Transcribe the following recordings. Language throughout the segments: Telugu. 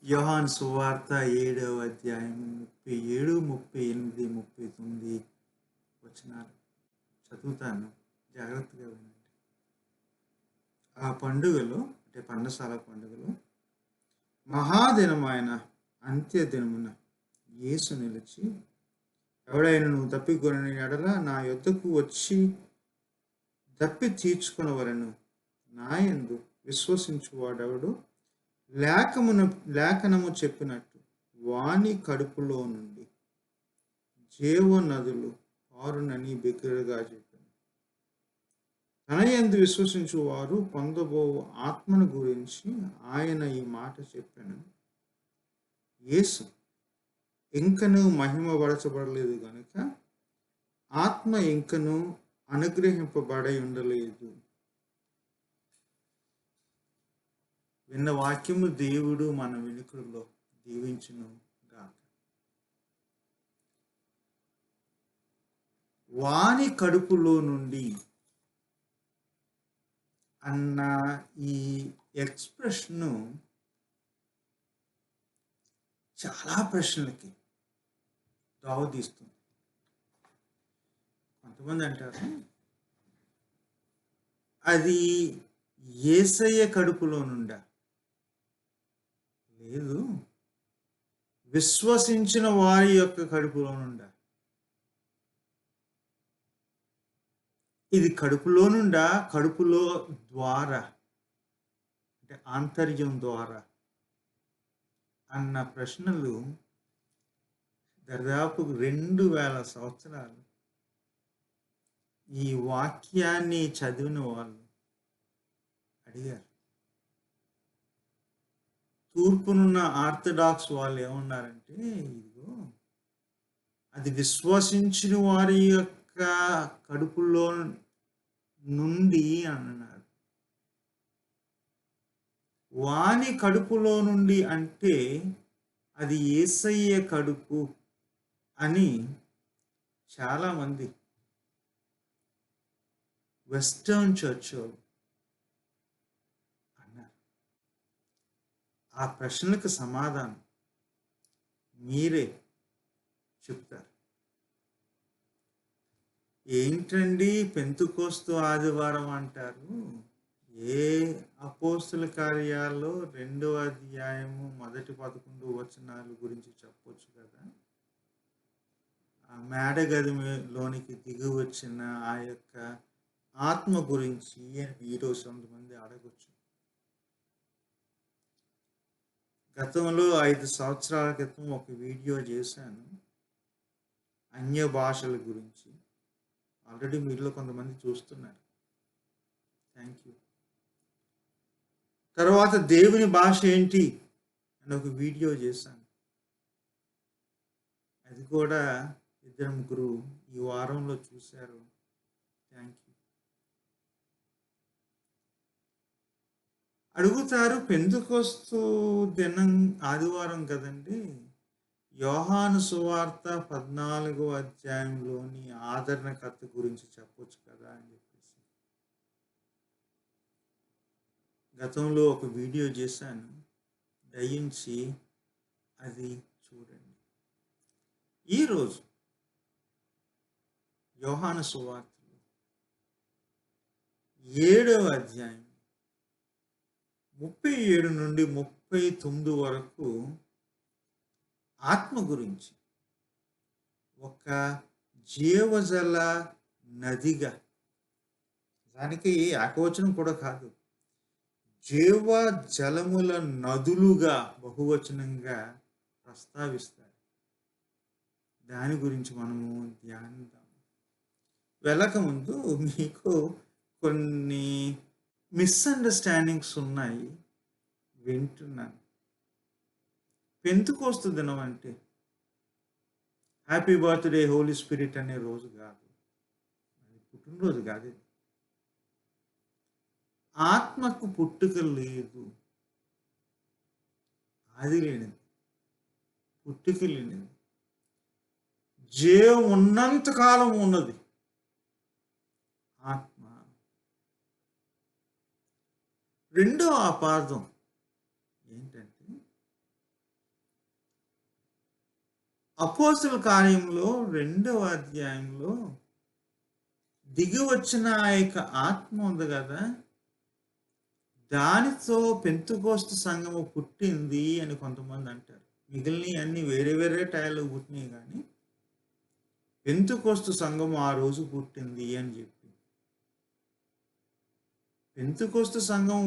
యోహాను సువార్త 7వ అధ్యాయం 37, 38, 39 వచనాలు చదువుతాను. జాగ్రత్తగా వినండి. ఆ పండుగలో అంటే పన్నశాల పండుగలో మహాదినమైన అంత్యదినమున యేసు నిలిచి, ఎవడైనను తప్పికొనిన ఎడల నా యొద్దకు వచ్చి దప్పి తీర్చుకొనవలెను. నా యందు విశ్వసించువాడెవడు లేఖనము చెప్పినట్టు వాని కడుపులో నుండి జీవ నదులు పారునని బిగ్గరగా చెప్పాను. తన యందు విశ్వసించు వారు పొందబో ఆత్మను గురించి ఆయన ఈ మాట చెప్పాను. యేసు ఇంకనూ మహిమపరచబడలేదు గనుక ఆత్మ ఇంకనూ అనుగ్రహింపబడి ఉండలేదు. విన్న వాక్యము దేవుడు మన వెనుకల్లో దీవించును గాక. వాని కడుపులో నుండి అన్న ఈ ఎక్స్ప్రెషన్ చాలా ప్రశ్నలకి దావతీస్తుంది. కొంతమంది అంటారు అది యేసయ్య కడుపులో నుండా. లేదు, విశ్వసించిన వారి యొక్క కడుపులో నుండా. ఇది కడుపులో నుండా, కడుపులో ద్వారా అంటే ఆంతర్యం ద్వారా అన్న ప్రశ్నలు దాదాపు 2000 సంవత్సరాలు ఈ వాక్యాన్ని చదివిన వాళ్ళు అడిగారు. తూర్పునున్న ఆర్థడాక్స్ వాళ్ళు ఏమన్నారంటే, ఇదిగో అది విశ్వసించిన వారి యొక్క కడుపులో నుండి అన్నారు. వాని కడుపులో నుండి అంటే అది యేసయ్య కడుపు అని చాలామంది వెస్టర్న్ చర్చ్ అన్నారు. ఆ ప్రశ్నలకు సమాధానం మీరే చెప్తారు. ఏంటండి పెంతుకోస్తు ఆదివారం అంటారు? ఏ అపోస్తుల కార్యాల్లో 2వ అధ్యాయము మొదటి 11 వచనాల గురించి చెప్పొచ్చు కదా. ఆ మేడగదిలోనికి దిగి వచ్చిన ఆ యొక్క ఆత్మ గురించి ఈరోజు కొంతమంది అడగొచ్చు. గతంలో 5 సంవత్సరాల క్రితం ఒక వీడియో చేశాను అన్య భాషల గురించి. ఆల్రెడీ మీలో కొంతమంది చూస్తున్నారు. Thank you. తర్వాత దేవుని భాష ఏంటి అని ఒక వీడియో చేశాను. అది కూడా 2-3 ఈ వారంలో చూశారు. Thank you. అడుగుతారు, పెంతెకోస్తు దినం ఆదివారం కదండి, యోహాను సువార్త 14వ అధ్యాయంలోని ఆదరణకర్త గురించి చెప్పొచ్చు కదా అని చెప్పేసి. గతంలో ఒక వీడియో చేశాను, దయించి అది చూడండి. ఈరోజు యోహాను సువార్తలో 7వ అధ్యాయం 37 నుండి 39 వరకు ఆత్మ గురించి, ఒక జీవజల నదిగా, దానికి ఏకవచనం కూడా కాదు, జీవ జలముల నదులుగా బహువచనంగా ప్రస్తావిస్తారు. దాని గురించి మనము ధ్యానిద్దాం. వెళ్ళకముందు మీకు కొన్ని మిస్అండర్స్టాండింగ్స్ ఉన్నాయి, వింటున్నాను. పెంతెకోస్తు దినం అంటే హ్యాపీ బర్త్డే హోలీ స్పిరిట్ అనే రోజు కాదు, పుట్టినరోజు కాదు. ఆత్మకు పుట్టుక లేదు, ఆది లేనిది, పుట్టుక లేనిది, జీవం ఉన్నంత కాలం ఉన్నది ఆత్మ. రెండో అపార్థం ఏంటంటే అపోస్తల కార్యంలో 2వ అధ్యాయంలో దిగి వచ్చిన ఆ యొక్క ఆత్మ ఉంది కదా, దానితో పెంతుకోస్తు సంఘము పుట్టింది అని కొంతమంది అంటారు. మిగిలినవి అన్ని వేరే వేరే టైంలో పుట్టినాయి కానీ పెంతుకోస్తు సంఘము ఆ రోజు పుట్టింది అని చెప్పి. పెంతుకోస్తు సంఘం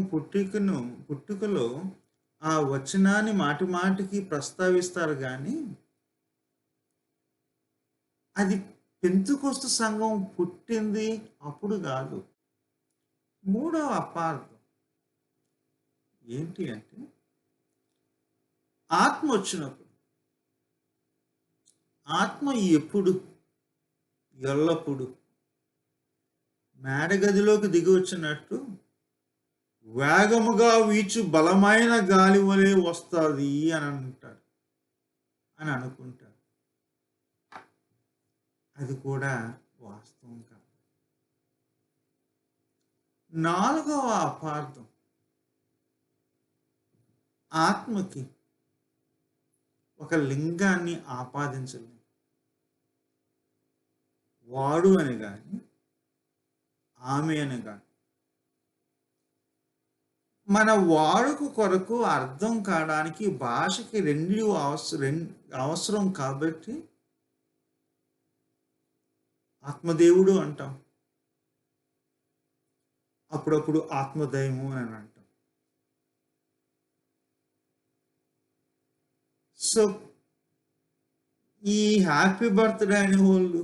పుట్టుకలో ఆ వచనాన్ని మాటి మాటికి ప్రస్తావిస్తారు కానీ అది పెంతుకోస్తు సంఘం పుట్టింది అప్పుడు కాదు. మూడవ అపార్థం ఏంటి అంటే, ఆత్మ వచ్చినప్పుడు, ఆత్మ ఎప్పుడు, ఎల్లప్పుడు మేడగదిలోకి దిగి వచ్చినట్టు వేగముగా వీచు బలమైన గాలి వలె వస్తుంది అని అనుకుంటారు. అది కూడా వాస్తవం కాదు. 4వ అపార్థం, ఆత్మకి ఒక లింగాన్ని ఆపాదించలేము. వాడు అని కానీ ఆమె అని కానీ. మన వాడుక కొరకు అర్థం కావడానికి భాషకి రెండు అవసరం కాబట్టి ఆత్మదేవుడు అంటాం, అప్పుడప్పుడు ఆత్మదైవము అని అంటాం. సో ఈ హ్యాపీ బర్త్డే అనే వాళ్ళు,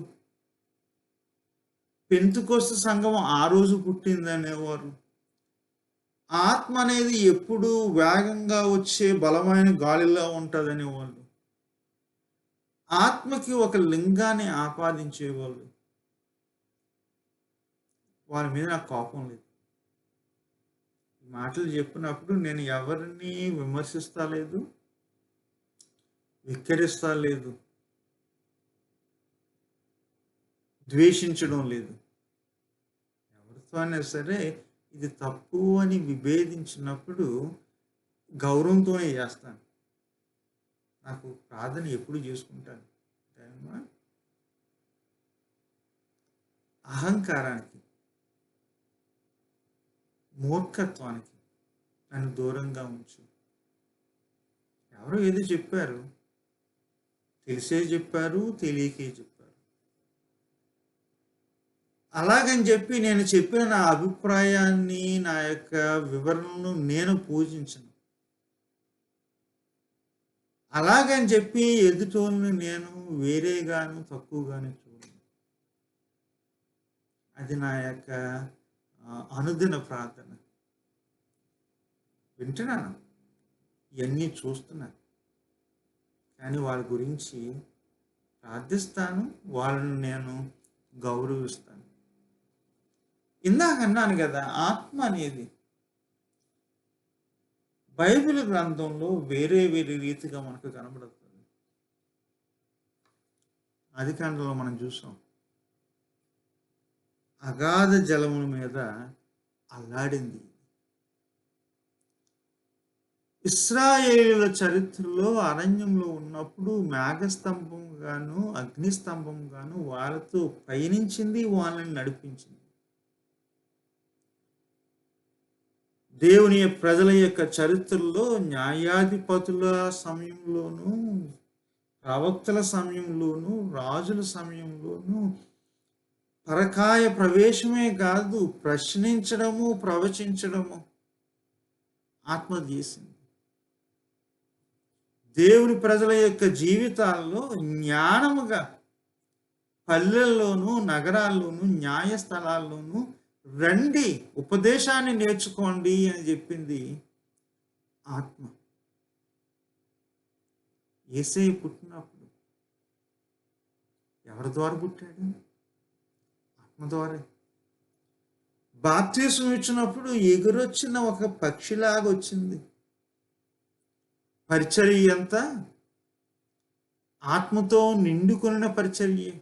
పెంతుకోస్తు సంఘం ఆ రోజు పుట్టింది అనేవారు, ఆత్మ అనేది ఎప్పుడు వేగంగా వచ్చే బలమైన గాలిలో ఉంటుంది అనేవాళ్ళు, ఆత్మకి ఒక లింగాన్ని ఆపాదించేవాళ్ళు. వారి మీద నాకు కోపం లేదు. ఈ మాటలు చెప్పినప్పుడు నేను ఎవరిని విమర్శిస్తా లేదు, విక్కరిస్తా లేదు, ద్వేషించడం లేదు. ఎవరితో అయినా సరే ఇది తప్పు అని విభేదించినప్పుడు గౌరవంతోనే చేస్తాను. నాకు ప్రార్థన ఎప్పుడు చేసుకుంటాను. అహంకారానికి, మూర్ఖత్వానికి నన్ను దూరంగా ఉంచు. ఎవరో ఏదో చెప్పారు, తెలిసే చెప్పారు, తెలియకే చెప్పారు. అలాగని చెప్పి నేను చెప్పిన నా అభిప్రాయాన్ని, నా యొక్క వివరణను నేను పూజించను. అలాగని చెప్పి ఎదుటోళ్ళని నేను వేరేగాను తక్కువగానే చూడను. అది నా యొక్క అనుదిన ప్రార్థన. వింటున్నాను, ఇవన్నీ చూస్తున్నాను, కానీ వాళ్ళ గురించి ప్రార్థిస్తాను, వాళ్ళని నేను గౌరవిస్తాను. ఇందాక అన్నాను కదా, ఆత్మ అనేది బైబిల్ గ్రంథంలో వేరే వేరే రీతిగా మనకు కనబడుతుంది. ఆదికాండంలో మనం చూసాం, అగాధ జలముల మీద అల్లాడింది. ఇశ్రాయేలుల చరిత్రలో అరణ్యంలో ఉన్నప్పుడు మేఘస్తంభం గాను అగ్నిస్తంభం గాను వాళ్ళతో పయనించింది, వాళ్ళని నడిపించింది. దేవుని ప్రజల యొక్క చరిత్రలో న్యాయాధిపతుల సమయంలోనూ, ప్రవక్తల సమయంలోనూ, రాజుల సమయంలోనూ పరకాయ ప్రవేశమే కాదు, ప్రశ్నించడము, ప్రవచించడము ఆత్మ చేసింది. దేవుని ప్రజల యొక్క జీవితాల్లో జ్ఞానముగా పల్లెల్లోనూ, నగరాల్లోనూ, న్యాయస్థలాల్లోనూ రండి, ఉపదేశాన్ని నేర్చుకోండి అని చెప్పింది ఆత్మ. యేసయ్య పుట్టినప్పుడు ఎవరి ద్వారా పుట్టాడు? ఆత్మ ద్వారా. బాప్తిస్మం ఇచ్చినప్పుడు ఎగురొచ్చిన ఒక పక్షిలాగా వచ్చింది. పరిచర్య అంతా ఆత్మతో నిండుకొనిన పరిచర్యే.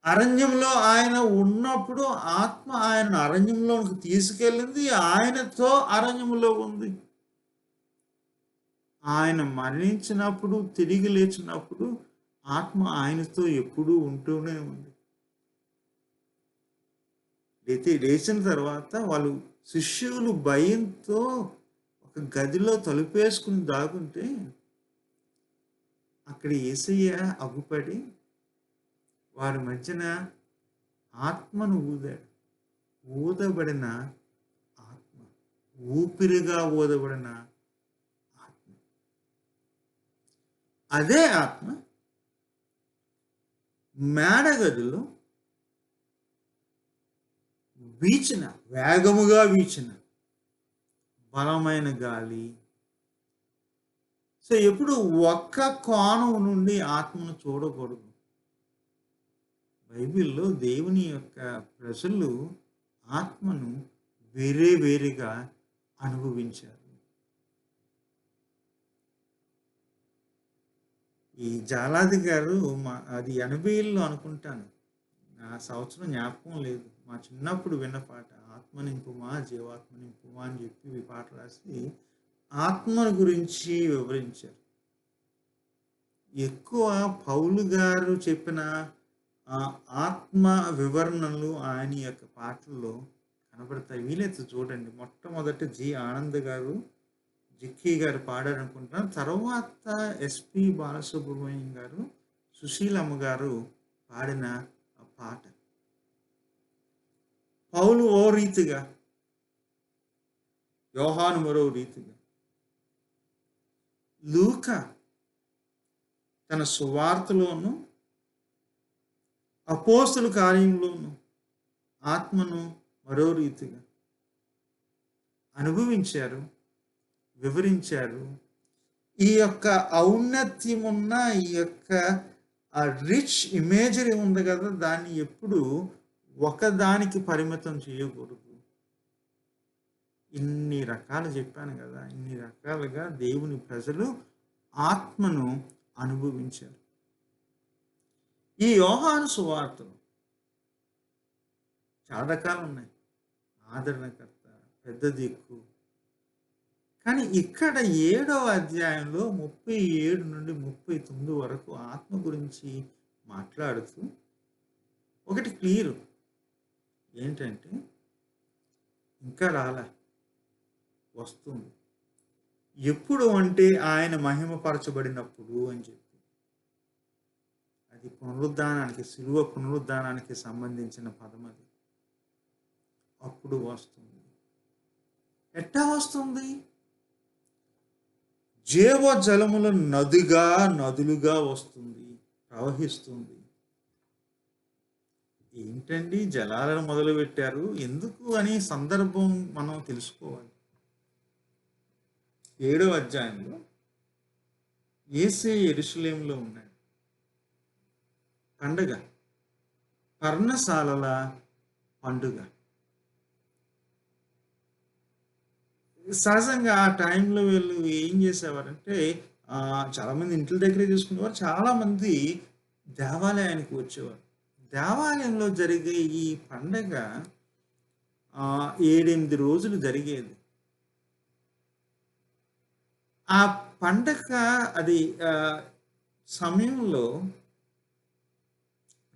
అరణ్యంలో ఆయన ఉన్నప్పుడు ఆత్మ ఆయన అరణ్యంలోకి తీసుకెళ్ళింది, ఆయనతో అరణ్యంలో ఉంది. ఆయన మరణించినప్పుడు, తిరిగి లేచినప్పుడు ఆత్మ ఆయనతో ఎప్పుడూ ఉంటూనే ఉంది. లేచిన తర్వాత వాళ్ళు శిష్యులు భయంతో ఒక గదిలో తలుపేసుకుని దాగుంటే అక్కడ యేసయ్య అగుపడి వారి మధ్యన ఆత్మను ఊదాడు. ఊదబడిన ఆత్మ, ఊపిరిగా ఊదబడిన ఆత్మ. అదే ఆత్మ మేడగదిలో వీచిన, వేగముగా వీచిన బలమైన గాలి. సో ఎప్పుడు ఒక్క కోణం నుండి ఆత్మను చూడకూడదు. బైబిల్‌లో దేవుని యొక్క ప్రజలు ఆత్మను వేరే వేరేగా అనుభవించారు. ఈ జాలాది గారు అది 80లో అనుకుంటాను. నా సంవత్సరం జ్ఞాపకం లేదు. మా చిన్నప్పుడు విన్న పాట. ఆత్మ నింపుమా, జీవాత్మ నింపుమా అని చెప్పి ఈ పాట రాసి ఆత్మను గురించి వివరించారు. ఎక్కువ పౌలు గారు చెప్పిన ఆత్మ వివరణలు ఆయన యొక్క పాటల్లో కనబడతాయి. వీలైతే చూడండి. మొట్టమొదట జి. ఆనంద్ గారు, జిక్కీ గారు పాడారనుకుంటున్నాను. తర్వాత ఎస్పి బాలసుబ్రహ్మణ్యం గారు, సుశీలమ్మ గారు పాడిన ఆ పాట. పౌలు ఓ రీతిగా, యోహాను మరో రీతిగా, లూకా తన సువార్తలోను, అపోస్తుల కార్యంలోను ఆత్మను మరో రీతిగా అనుభవించారు, వివరించారు. ఈ యొక్క ఔన్నత్యం ఉన్న ఈ యొక్క రిచ్ ఇమేజరీ ఉంది కదా, దాన్ని ఎప్పుడు ఒకదానికి పరిమితం చేయకూడదు. ఇన్ని రకాలు చెప్పాను కదా, ఇన్ని రకాలుగా దేవుని ప్రజలు ఆత్మను అనుభవించారు. ఈ యోహాను సువార్తలు చాలా రకాలు ఉన్నాయి. ఆదరణకర్త, పెద్ద దిక్కు. కానీ ఇక్కడ 7వ అధ్యాయంలో 37 నుండి 39 వరకు ఆత్మ గురించి మాట్లాడుతూ ఒకటి క్లియర్ ఏంటంటే, ఇంకా రాలే, వస్తుంది. ఎప్పుడు అంటే ఆయన మహిమపరచబడినప్పుడు అని చెప్పి. అది పునరుద్ధానానికి, శిలువ పునరుద్ధానానికి సంబంధించిన పదం అది. అప్పుడు వస్తుంది. ఎట్టా వస్తుంది? జీవ జలముల నదిగా, నదులుగా వస్తుంది, ప్రవహిస్తుంది. ఏంటండి జలాలను మొదలుపెట్టారు, ఎందుకు అని సందర్భం మనం తెలుసుకోవాలి. 7వ అధ్యాయంలో యేసే యెరూషలేములో ఉన్నాడు. పండుగ, పర్ణశాలల పండుగ. సహజంగా ఆ టైంలో వీళ్ళు ఏం చేసేవారంటే, చాలామంది ఇంట్ల దగ్గరే చేసుకునేవారు. చాలామంది దేవాలయానికి వచ్చేవారు. దేవాలయంలో జరిగే ఈ పండగ 7-8 రోజులు జరిగేది. ఆ పండగ అది సమయంలో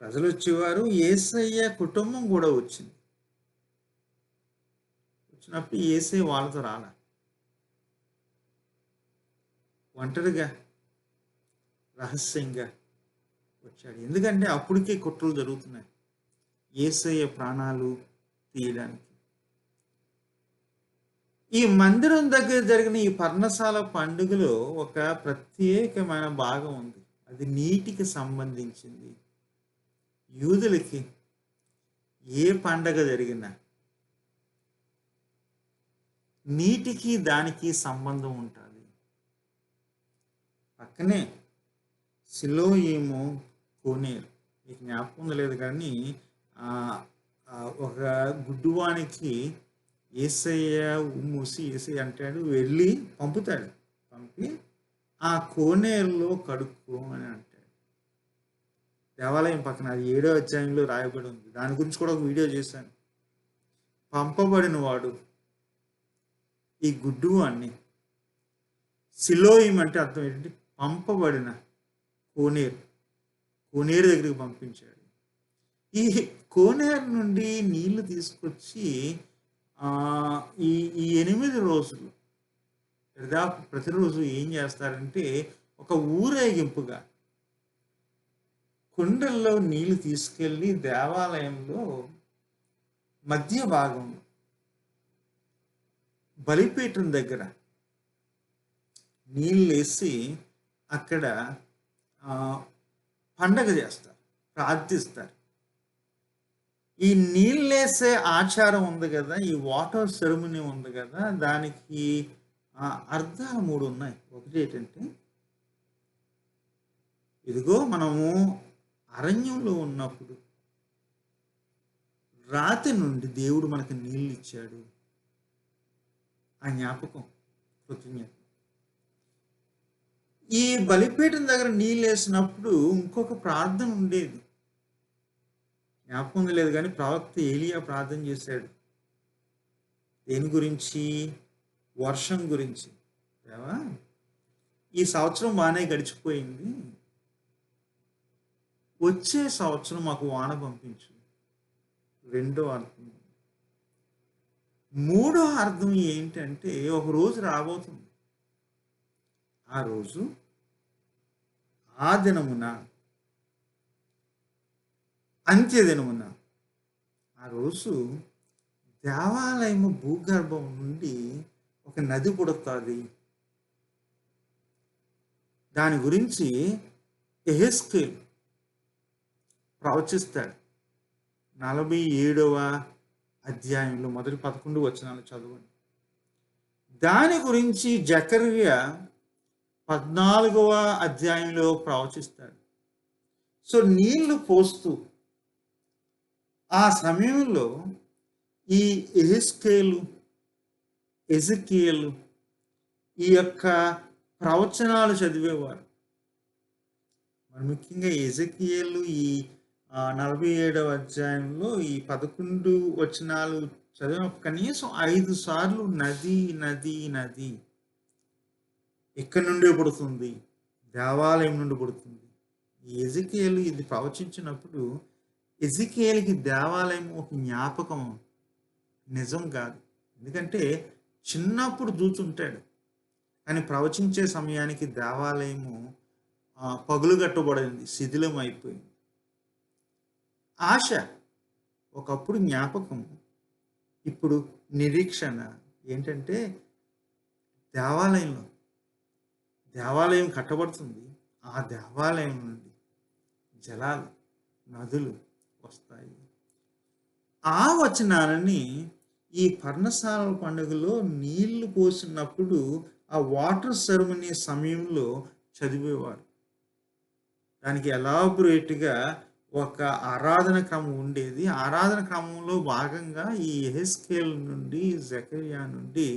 ప్రజలు వచ్చేవారు. యేసయ్య కుటుంబం కూడా వచ్చింది. వచ్చినప్పుడు యేసయ్య వాళ్ళతో రాలా, ఒంటరిగా రహస్యంగా వచ్చాడు. ఎందుకంటే అప్పటికే కుట్రలు జరుగుతున్నాయి యేసయ్య ప్రాణాలు తీయడానికి. ఈ మందిరం దగ్గర జరిగిన ఈ పర్ణశాల పండుగలో ఒక ప్రత్యేకమైన భాగం ఉంది. అది నీటికి సంబంధించింది. యూదులకి ఏ పండగ జరిగినా నీటికి దానికి సంబంధం ఉంటుంది. పక్కనే సిలోయేము కోనేరు, మీకు జ్ఞాపకం లేదు కానీ ఒక గుడ్డువానికి యేసయ్య మూసి యేసయ్య అంటాడు, వెళ్ళి పంపుతాడు. పంపి ఆ కోనేరులో కడుక్కో అని అంటాడు. దేవాలయం పక్కన, అది 7వ అధ్యాయంలో రాయబడి ఉంది. దాని గురించి కూడా ఒక వీడియో చేశాను. పంపబడిన వాడు ఈ గుడ్డువాణ్ణి సిలోయిం అంటే అర్థం ఏంటంటే పంపబడిన కోనేరు. కోనేరు దగ్గరికి పంపించాడు. ఈ కోనేరు నుండి నీళ్లు తీసుకొచ్చి ఈ ఈ 8 రోజులు దాదాపు ప్రతిరోజు ఏం చేస్తారంటే ఒక ఊరేగింపుగా కుండల్లో నీళ్లు తీసుకెళ్ళి దేవాలయంలో మధ్య భాగంలో బలిపీఠం దగ్గర నీళ్ళు వేసి అక్కడ పండగ చేస్తారు, ప్రార్థిస్తారు. ఈ నీళ్ళేసే ఆచారం ఉంది కదా, ఈ వాటర్ సెరమనీ ఉంది కదా, దానికి అర్థాలు 3 ఉన్నాయి. ఒకటి ఏంటంటే, ఇదిగో మనము అరణ్యంలో ఉన్నప్పుడు రాతి నుండి దేవుడు మనకు నీళ్ళు ఇచ్చాడు, ఆ జ్ఞాపకం, కృతజ్ఞత. ఈ బలిపీఠం దగ్గర నీళ్ళు వేసినప్పుడు ఇంకొక ప్రార్థన ఉండేది, జ్ఞాపకం ఉంది లేదు కానీ ప్రవక్త ఏలియా ప్రార్థన చేశాడు. దేని గురించి? వర్షం గురించి. దేవా, ఈ సంవత్సరం బాగానే గడిచిపోయింది, వచ్చే సంవత్సరం మాకు వాన పంపించు. రెండో అర్థం. మూడో అర్థం ఏంటంటే, ఒక రోజు రాబోతుంది, ఆ రోజు ఆ దినమున అంత్యదినమున ఆ రోజు దేవాలయము భూగర్భం నుండి ఒక నది పుడుతుంది. దాని గురించి యెహెజ్కేలు ప్రవచిస్తాడు. 47వ అధ్యాయంలో మొదటి 11 వచనాలు చదవండి. దాని గురించి జకర్యా 14వ అధ్యాయంలో ప్రవచిస్తాడు. సో నీళ్లు పోస్తూ ఆ సమయంలో ఈ యెహెజ్కేలు, ఎజెకియేలు ఈ యొక్క ప్రవచనాలు చదివేవారు. మరి ముఖ్యంగా ఎజెకియేలు ఈ 47వ అధ్యాయంలో ఈ 11 వచనాలు చదివిన కనీసం 5 సార్లు నది నది నది ఎక్కడి నుండి పుడుతుంది, దేవాలయం నుండి పుడుతుంది. ఈ ఎజెకియేలు ఇది ప్రవచించినప్పుడు ఎజెకియేలుకి దేవాలయం ఒక జ్ఞాపకం, నిజం కాదు. ఎందుకంటే చిన్నప్పుడు చూచుంటాడు, కానీ ప్రవచించే సమయానికి దేవాలయము పగులుగట్టబడింది, శిథిలం అయిపోయింది. ఆశ ఒకప్పుడు జ్ఞాపకం, ఇప్పుడు నిరీక్షణ. ఏంటంటే దేవాలయం కట్టబడుతుంది, ఆ దేవాలయం నుండి జలాలు, నదులు వస్తాయి. ఆ వచనాలని ఈ పర్ణశాల పండుగలో నీళ్లు పోసినప్పుడు ఆ వాటర్ సెరమనీ సమయంలో చదివేవారు. దానికి ఎలాబొరేట్గా ఒక ఆరాధన క్రమం ఉండేది. ఆరాధన క్రమంలో భాగంగా ఈ యెహెజ్కేలు నుండి, జకర్యా నుండి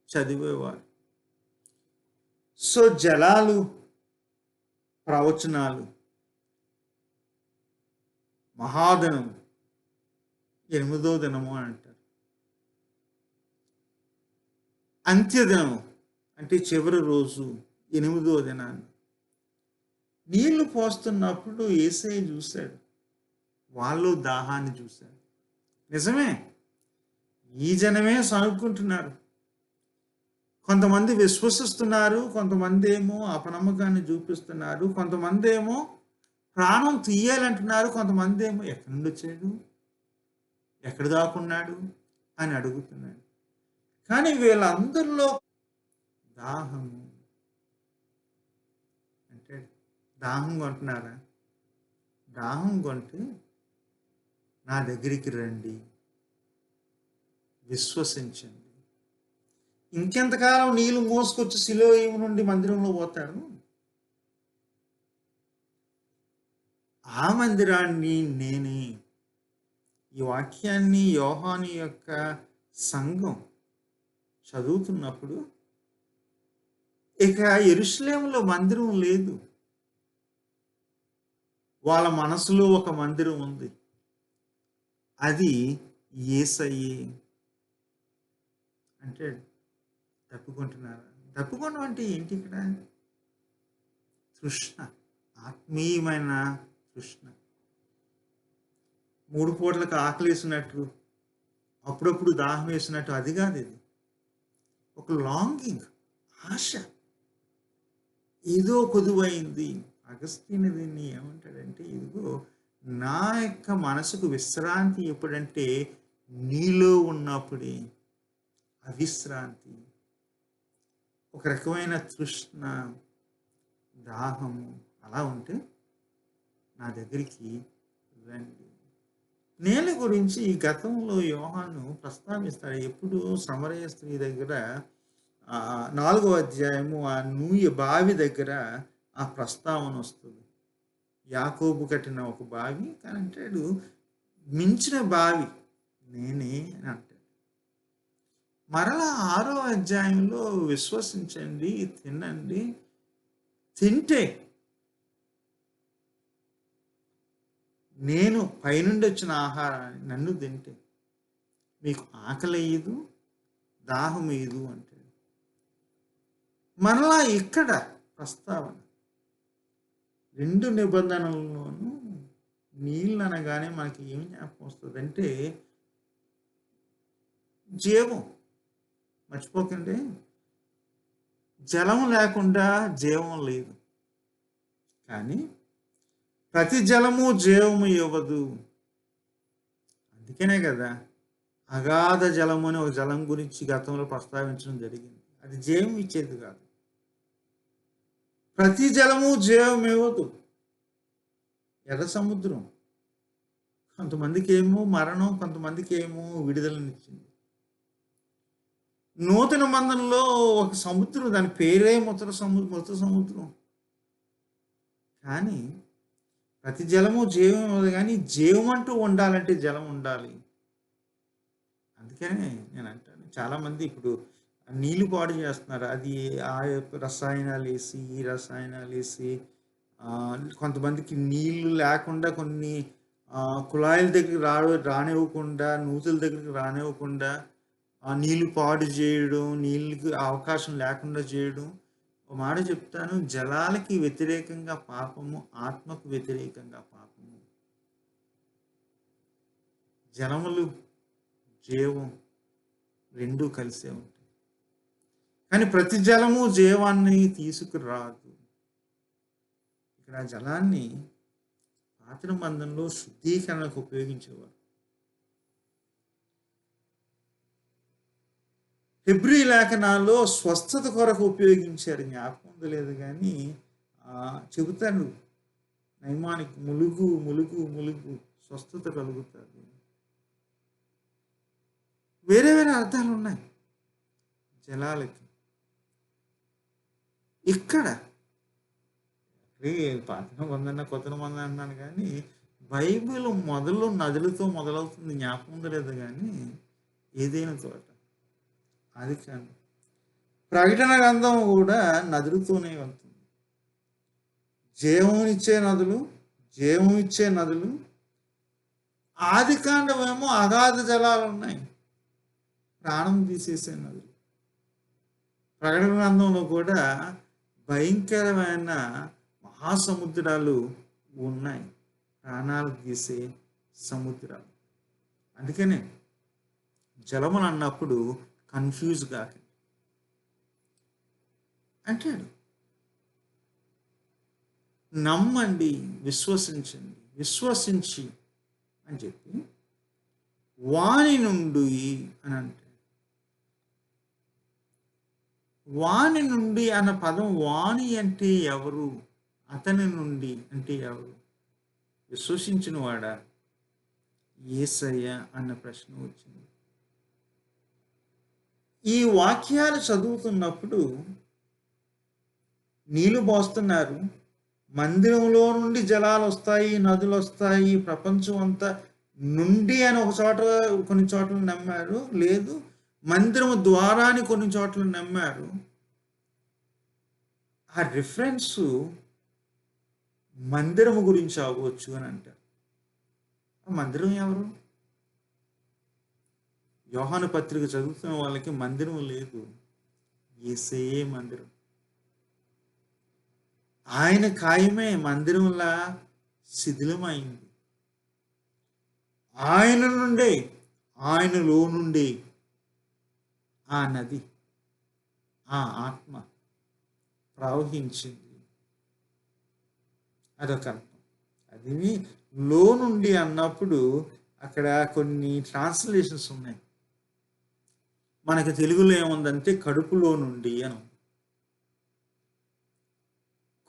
చదివేవారు. సో జలాలు, ప్రవచనాలు, మహాదినం 8వ దినము అని అంటారు. అంత్యదినం అంటే చివరి రోజు 8వ దినాన్ని నీళ్లు పోస్తున్నప్పుడు యేసయ్య చూశాడు, వాళ్ళు దాహాన్ని చూశాడు. నిజమే, ఈ జనమే సనుక్కుంటున్నారు. కొంతమంది విశ్వసిస్తున్నారు, కొంతమంది ఏమో అపనమ్మకాన్ని చూపిస్తున్నారు, కొంతమంది ఏమో ప్రాణం తీయాలంటున్నారు, కొంతమంది ఏమో ఎక్కడి నుండి వచ్చాడు, ఎక్కడ దాక్కున్నాడు అని అడుగుతున్నాడు. కానీ వీళ్ళందరిలో దాహము అంటే, దాహం కొంటున్నారా? దాహం కొంటే నా దగ్గరికి రండి, విశ్వసించండి. ఇంకెంతకాలం నీళ్ళు మోసుకొచ్చి సిలోయము నుండి మందిరంలో పోతాడు? ఆ మందిరాన్ని నేనే. ఈ వాక్యాన్ని యోహాను యొక్క సంఘం చదువుతున్నప్పుడు ఇక యెరూషలేములో మందిరం లేదు, వాళ్ళ మనసులో ఒక మందిరం ఉంది, అది యేసయ్యే. అంటే తప్పుకుంటున్నారా? దప్పుకోవడం అంటే ఏంటి ఇక్కడ? తృష్ణ, ఆత్మీయమైన తృష్ణ. 3 పూటలకు ఆకలేసినట్టు, అప్పుడప్పుడు దాహం వేసినట్టు అది కాదు ఇది. ఒక లాంగింగ్, ఆశ. ఏదో కొదువైంది. అగస్త్యుని దీన్ని ఏమంటాడంటే, ఇదిగో నా యొక్క మనసుకు విశ్రాంతి ఎప్పుడంటే నీలో ఉన్నప్పుడే. అవిశ్రాంతి, ఒక రకమైన తృష్ణ, దాహము అలా ఉంటే నా దగ్గరికి రండి. నేల గురించి గతంలో యోహాను ప్రస్తావిస్తాడు. ఎప్పుడు సమరయ స్త్రీ దగ్గర 4వ అధ్యాయము ఆ నూయ బావి దగ్గర ఆ ప్రస్తావన వస్తుంది. యాకోబు కట్టిన ఒక బావి కానీ అంటాడు, మించిన బావి నేనే అని అంటాడు. మరలా 6వ అధ్యాయంలో విశ్వసించండి, తినండి, తింటే నేను పైనుండి వచ్చిన ఆహారాన్ని నన్ను తింటే మీకు ఆకలేయదు, దాహం వేయదు అంటాడు. మరలా ఇక్కడ ప్రస్తావన 2 నిబంధనల్లోనూ నీళ్ళు అనగానే మనకి ఏం జ్ఞాపకం వస్తుంది అంటే జీవం. మర్చిపోకండి, జలం లేకుండా జీవం లేదు. కానీ ప్రతి జలము జీవము ఇవ్వదు. అందుకనే కదా అగాధ జలము అని ఒక జలం గురించి గతంలో ప్రస్తావించడం జరిగింది. అది జీవం ఇచ్చేది కాదు. ప్రతి జలము జీవం ఇవ్వదు. ఎర్ర సముద్రం కొంతమందికి ఏమో మరణం, కొంతమందికి ఏమో విడుదలనిచ్చింది. నూతన మందంలో ఒక సముద్రం, దాని పేరే మృత సముద్రం. కానీ ప్రతి జలము జీవం ఇవ్వదు. కానీ జీవం అంటూ ఉండాలంటే జలం ఉండాలి. అందుకనే నేను అంటాను, చాలామంది ఇప్పుడు నీళ్లు పాడు చేస్తున్నారు. అది ఆ రసాయనాలు వేసి, ఈ రసాయనాలు వేసి, కొంతమందికి నీళ్లు లేకుండా కొన్ని కుళాయిల దగ్గరికి రానివ్వకుండా, నూతుల దగ్గరికి రానివ్వకుండా నీళ్లు పాడు చేయడం, నీళ్ళకి అవకాశం లేకుండా చేయడం. ఒక మాట చెప్తాను, జలాలకి వ్యతిరేకంగా పాపము, ఆత్మకు వ్యతిరేకంగా పాపము. జలములు జీవం రెండూ కలిసే ఉంటాయి. కానీ ప్రతి జలము జీవాన్ని తీసుకురాదు. ఇక్కడ జలాన్ని పాత నిబంధనలో శుద్ధీకరణకు ఉపయోగించేవారు. హెబ్రీ లేఖనాల్లో స్వస్థత కొరకు ఉపయోగించారు. జ్ఞాపకం లేదు కానీ చెబుతాడు, నయమానికి ములుగు ములుగు ములుగు స్వస్థత కలుగుతుంది. వేరే వేరే అర్థాలు ఉన్నాయి జలాలకి. ఇక్కడ పాత వందన్న కొత్త మంది అన్నాను కానీ బైబిల్ మొదలు నదులతో మొదలవుతుంది. జ్ఞాపకం లేదు కానీ ఏదైనా చోట అది కాదు. ప్రకటన గ్రంథం కూడా నదులతోనే వెళ్తుంది. జీవం ఇచ్చే నదులు, జీవం ఇచ్చే నదులు. ఆది కాండమేమో అగాధ జలాలు ఉన్నాయి, ప్రాణం తీసేసే నదులు. ప్రకటన గ్రంథంలో కూడా భయంకరమైన మహాసముద్రాలు ఉన్నాయి, ప్రాణాలు తీసే సముద్రాలు. అందుకనే జలములు అన్నప్పుడు కన్ఫ్యూజ్ కాకండి అంటాడు. నమ్మండి, విశ్వసించండి, విశ్వసించి అని చెప్పి వాని నుండి అని అంటాడు. వాని నుండి అన్న పదం, వాణి అంటే ఎవరు, అతని నుండి అంటే ఎవరు? విశ్వసించిన వాడా, యేసయ్య అన్న ప్రశ్న వచ్చింది. ఈ వాక్యాలు చదువుతున్నప్పుడు నీళ్లు పోస్తున్నారు, మందిరంలో నుండి జలాలు వస్తాయి, నదులు వస్తాయి, ప్రపంచం అంతా నుండి అని ఒక చోట కొన్ని చోట్ల నమ్మారు. లేదు, మందిరము ద్వారాని కొన్ని చోట్ల నమ్మారు. ఆ రిఫరెన్స్ మందిరము గురించి అవ్వచ్చు అని అంటారు. ఆ మందిరం ఎవరు? యోహాను పత్రిక చదువుతున్న వాళ్ళకి మందిరం లేదు, యేసయ్యే మందిరం. ఆయన ఖాయమే మందిరంలా శిథిలమైంది. ఆయన నుండే, ఆయనలో నుండే ఆ నది, ఆ ఆత్మ ప్రవహించింది. అదొక అర్థం. అది లో నుండి అన్నప్పుడు అక్కడ కొన్ని ట్రాన్స్లేషన్స్ ఉన్నాయి. మనకి తెలుగులో ఏముందంటే కడుపులో నుండి అని.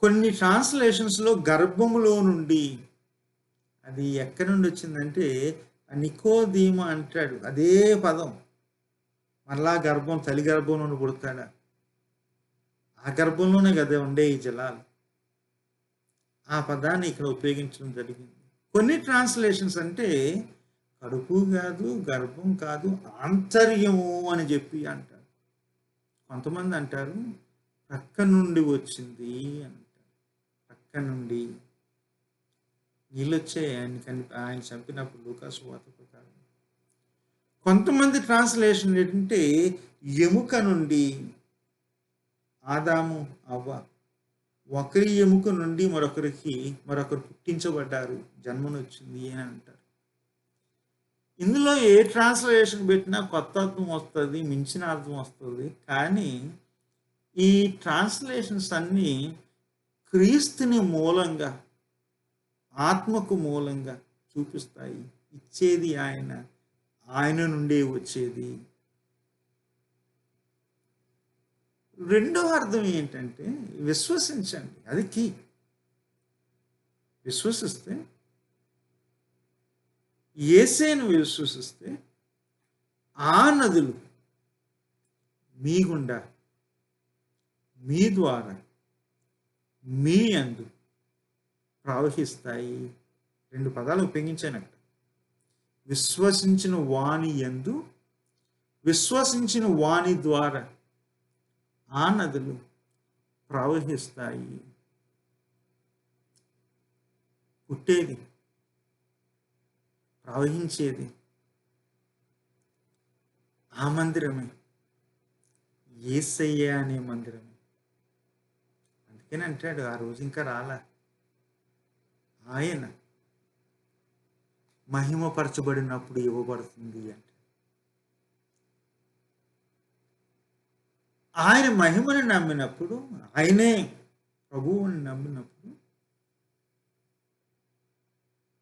కొన్ని ట్రాన్స్లేషన్స్లో గర్భములో నుండి. అది ఎక్కడి నుండి వచ్చిందంటే నికోదీమ అంటాడు, అదే పదం. మరలా గర్భం, తల్లి గర్భం నుండి పుడతాడా? ఆ గర్భంలోనే కదా ఉండే ఈ జలాలు. ఆ పదాన్ని ఇక్కడ ఉపయోగించడం జరిగింది. కొన్ని ట్రాన్స్లేషన్స్ అంటే కడుపు కాదు, గర్భం కాదు, ఆంతర్యము అని చెప్పి అంటారు. కొంతమంది అంటారు పక్క నుండి వచ్చింది అంటారు. పక్క నుండి నీళ్ళు వచ్చాయి ఆయన చంపినప్పుడు లూకాసు వార్త ప్రకారం. కొంతమంది ట్రాన్స్లేషన్ ఏంటంటే ఎముక నుండి. ఆదాము అవ్వ ఒకరి ఎముక నుండి మరొకరు పుట్టించబడ్డారు, జన్మనొచ్చింది అని అంటారు. ఇందులో ఏ ట్రాన్స్లేషన్ పెట్టినా కొత్త అర్థం వస్తుంది, మించిన అర్థం వస్తుంది. కానీ ఈ ట్రాన్స్లేషన్స్ అన్నీ క్రీస్తుని మూలంగా, ఆత్మకు మూలంగా చూపిస్తాయి. ఇచ్చేది ఆయన, ఆయన నుండే వచ్చేది. రెండో అర్థం ఏంటంటే విశ్వసించండి, అది కీ. విశ్వసిస్తే, యేసేను విశ్వసిస్తే ఆ నదులు మీ గుండా, మీ ద్వారా, మీ యందు ప్రవహిస్తాయి. రెండు పదాలు ఉపయోగించాను అక్కడ. విశ్వసించిన వాణి యందు, విశ్వసించిన వాణి ద్వారా ఆ నదులు ప్రవహిస్తాయి. పుట్టేది, ప్రవహించేది ఆ మందిరమే, యేసయ్య అనే మందిరమే. అందుకని అంటాడు ఆ రోజు ఇంకా రాలా. ఆయన మహిమపరచబడినప్పుడు ఇవ్వబడుతుంది అంటే. ఆయన మహిమను నమ్మినప్పుడు, ఆయనే ప్రభువుని నమ్మినప్పుడు,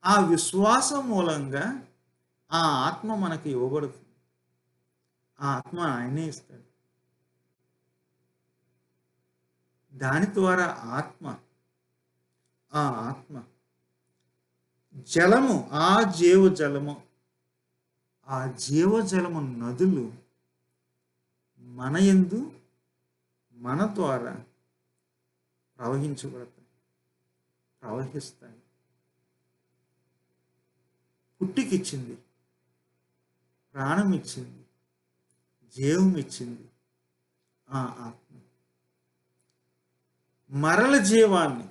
ఆ విశ్వాసం మూలంగా ఆ ఆత్మ మనకి ఇవ్వబడుతుంది. ఆ ఆత్మ ఆయనే ఇస్తాడు. దాని ద్వారా ఆ ఆత్మ జలము, ఆ జీవజలము, ఆ జీవజలము నదులు మన యందు, మన ద్వారా ప్రవహిస్తాయి. పుట్టికిచ్చింది, ప్రాణం ఇచ్చింది, జీవం ఇచ్చింది ఆ ఆత్మ. మరల జీవాన్ని,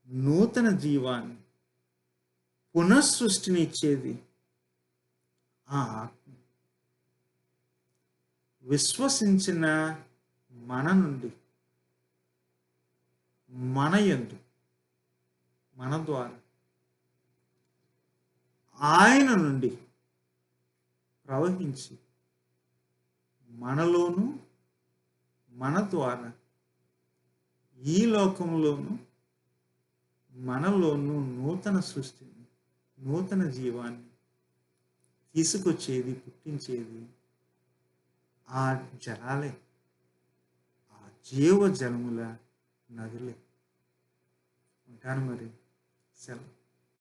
నూతన జీవాన్ని, పునఃసృష్టిని ఇచ్చేది ఆ ఆత్మ. విశ్వసించిన మన నుండి, మన యందు, మన ద్వారా, ఆయన నుండి ప్రవహించి మనలోను, మన ద్వారా ఈ లోకంలోను, మనలోను నూతన సృష్టిని, నూతన జీవాన్ని తీసుకొచ్చేది, పుట్టించేది ఆ జలాలే, ఆ జీవ జలముల నదులే. ఉంటాను మరి, సెలవు.